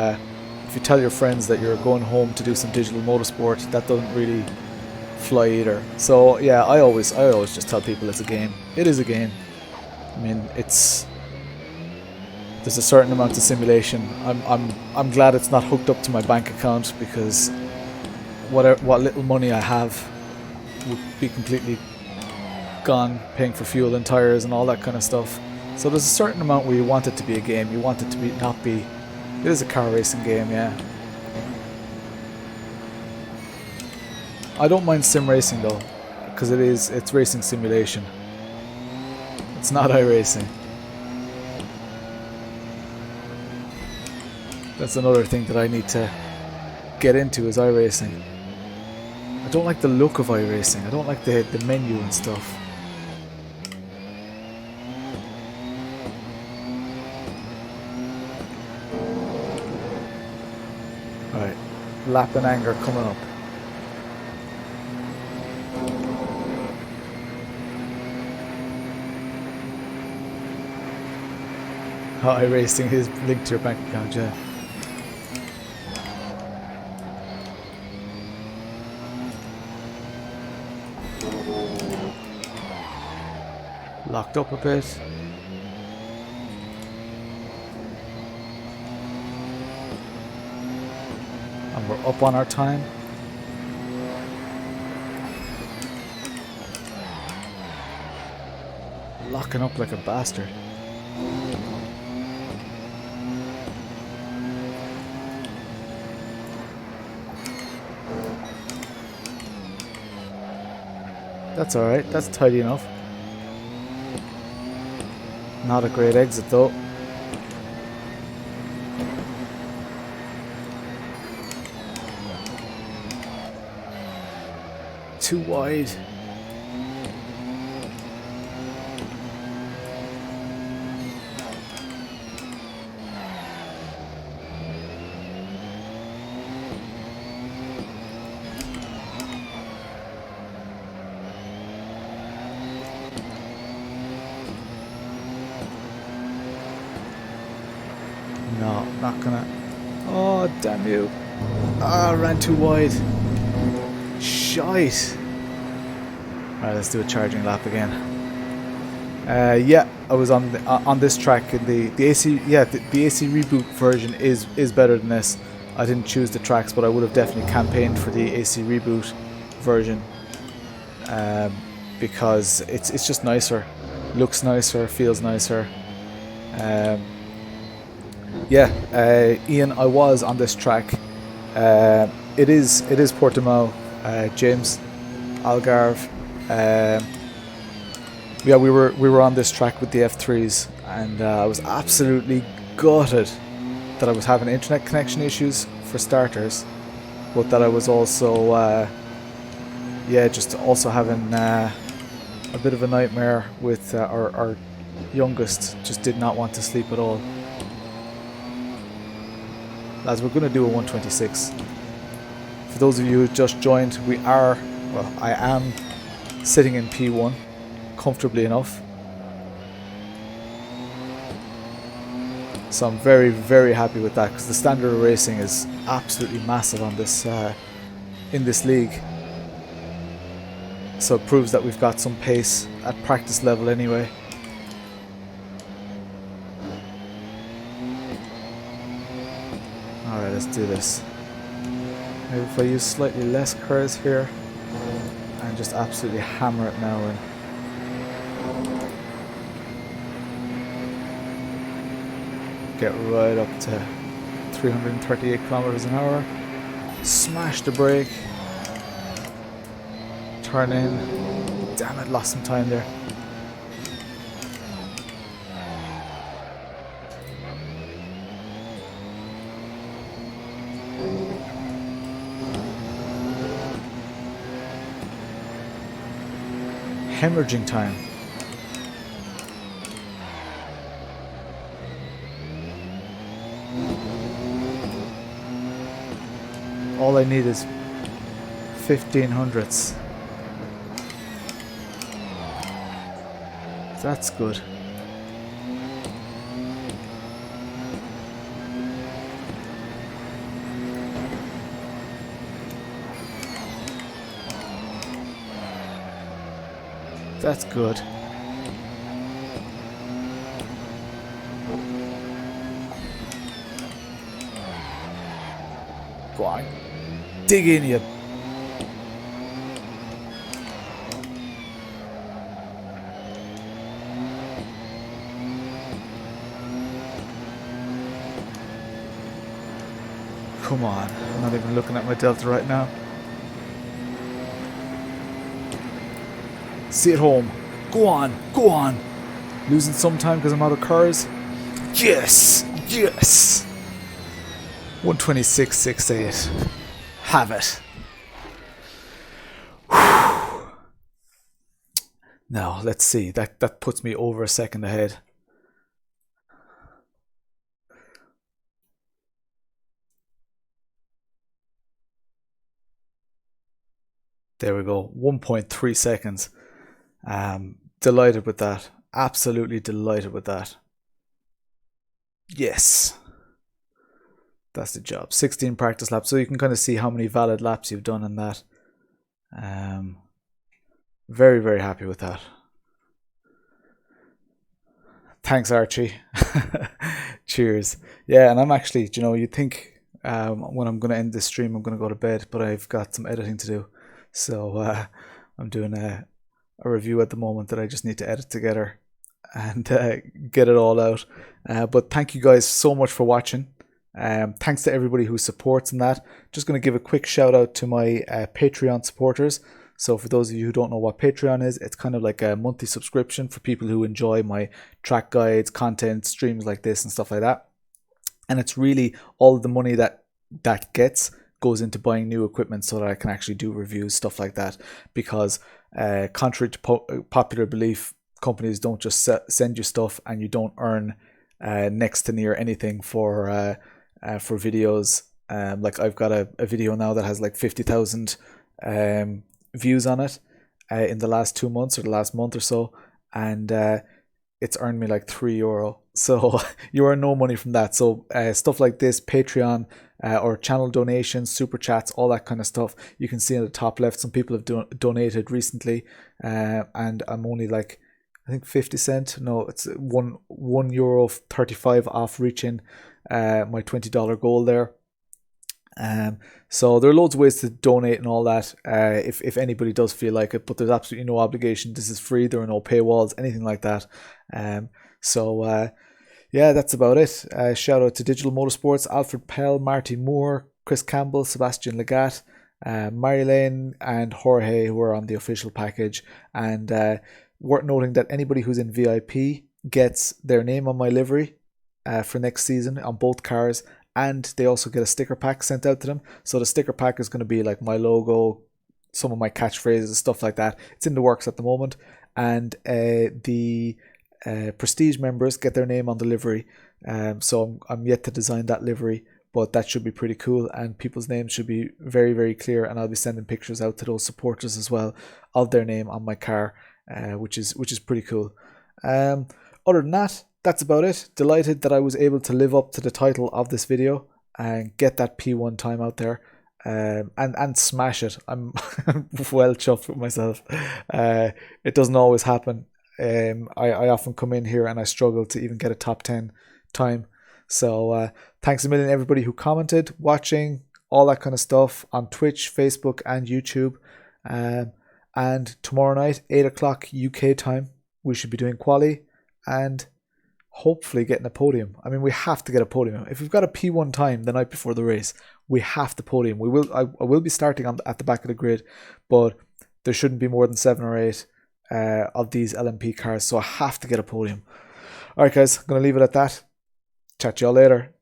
tell your friends that you're going home to do some digital motorsport, that doesn't really fly either. So yeah, I always just tell people it's a game. It is a game. I mean, there's a certain amount of simulation. I'm glad it's not hooked up to my bank account, because what little money I have would be completely gone paying for fuel and tires and all that kind of stuff. So there's a certain amount where you want it to be a game. You want it to be not be. It is a car racing game, yeah. I don't mind sim racing though, because it's racing simulation. It's not iRacing. That's another thing that I need to get into, is iRacing. I don't like the look of iRacing. I don't like the menu and stuff. Alright, lap and anger coming up. How iRacing is linked to your bank account, yeah. Locked up a bit. And we're up on our time. Locking up like a bastard. That's alright, that's tidy enough. Not a great exit though. Too wide. No, not gonna. Oh, damn you. Ah, ran too wide. Shite. Alright, let's do a charging lap again. Yeah, I was on this track. The AC, yeah, the AC reboot version is better than this. I didn't choose the tracks, but I would have definitely campaigned for the AC reboot version because it's just nicer, looks nicer, feels nicer. Yeah, Ian, I was on this track. It is Portimao, James, Algarve. Yeah, we were on this track with the F3s, and I was absolutely gutted that I was having internet connection issues for starters, but that I was also, yeah, just also having a bit of a nightmare with our youngest. Just did not want to sleep at all. Lads, we're going to do a 126. For those of you who just joined, I am sitting in P1 comfortably enough. So I'm very, very happy with that, because the standard of racing is absolutely massive on this in this league. So it proves that we've got some pace at practice level anyway. Alright, let's do this. Maybe if I use slightly less curves here and just absolutely hammer it now in. Get right up to 338 kilometers an hour. Smash the brake. Turn in. Damn it, lost some time there. Hemorrhaging time. All I need is 1500ths. That's good. That's good. Go on. Dig in, you. Come on. I'm not even looking at my delta right now. See it home. Go on. Go on. Losing some time because I'm out of cars. Yes. Yes. 126.68. Have it. Now, let's see. That puts me over a second ahead. There we go. 1.3 seconds. Delighted with that. Absolutely delighted with that. Yes. That's the job. 16 practice laps. So you can kind of see how many valid laps you've done in that. Very, very happy with that. Thanks, Archie. Cheers. Yeah, and I'm actually, you know, you'd think when I'm going to end this stream, I'm going to go to bed, but I've got some editing to do. So I'm doing a review at the moment that I just need to edit together and get it all out. But thank you guys so much for watching. Thanks to everybody who supports in that. Just going to give a quick shout out to my Patreon supporters. So for those of you who don't know what Patreon is, it's kind of like a monthly subscription for people who enjoy my track guides, content, streams like this and stuff like that. And it's really all the money that gets goes into buying new equipment so that I can actually do reviews, stuff like that. Because contrary to popular belief, companies don't just send you stuff and you don't earn next to near anything for videos. Like I've got a video now that has like 50,000 views on it in the last 2 months or the last month or so, and it's earned me like €3. So you earn no money from that. So stuff like this, Patreon or channel donations, super chats, all that kind of stuff, you can see in the top left some people have donated recently, and I'm only like, I think 50 cent, no, it's €1.35 off reaching my $20 goal there. So there are loads of ways to donate and all that, if anybody does feel like it, but there's absolutely no obligation. This is free. There are no paywalls, anything like that. Yeah, that's about it. Shout out to Digital Motorsports, Alfred Pell, Marty Moore, Chris Campbell, Sebastian Legat, Marjolijn and Jorge, who are on the official package. And worth noting that anybody who's in VIP gets their name on my livery for next season on both cars, and they also get a sticker pack sent out to them. So the sticker pack is going to be like my logo, some of my catchphrases, stuff like that. It's in the works at the moment. And the Prestige members get their name on the livery. So I'm yet to design that livery, but that should be pretty cool, and people's names should be very, very clear, and I'll be sending pictures out to those supporters as well of their name on my car, which is pretty cool. Other than that, that's about it. Delighted that I was able to live up to the title of this video and get that P1 time out there, and smash it. I'm well chuffed with myself. It doesn't always happen. I often come in here and I struggle to even get a top 10 time. So thanks a million everybody who commented, watching, all that kind of stuff on Twitch, Facebook and YouTube. And tomorrow night, 8 o'clock UK time, we should be doing quali and hopefully getting a podium. I mean, we have to get a podium. If we've got a P1 time the night before the race, we have to podium. I will be starting at the back of the grid, but there shouldn't be more than 7 or 8 of these LMP cars, so I have to get a podium. Alright guys, I'm going to leave it at that. Chat to y'all later.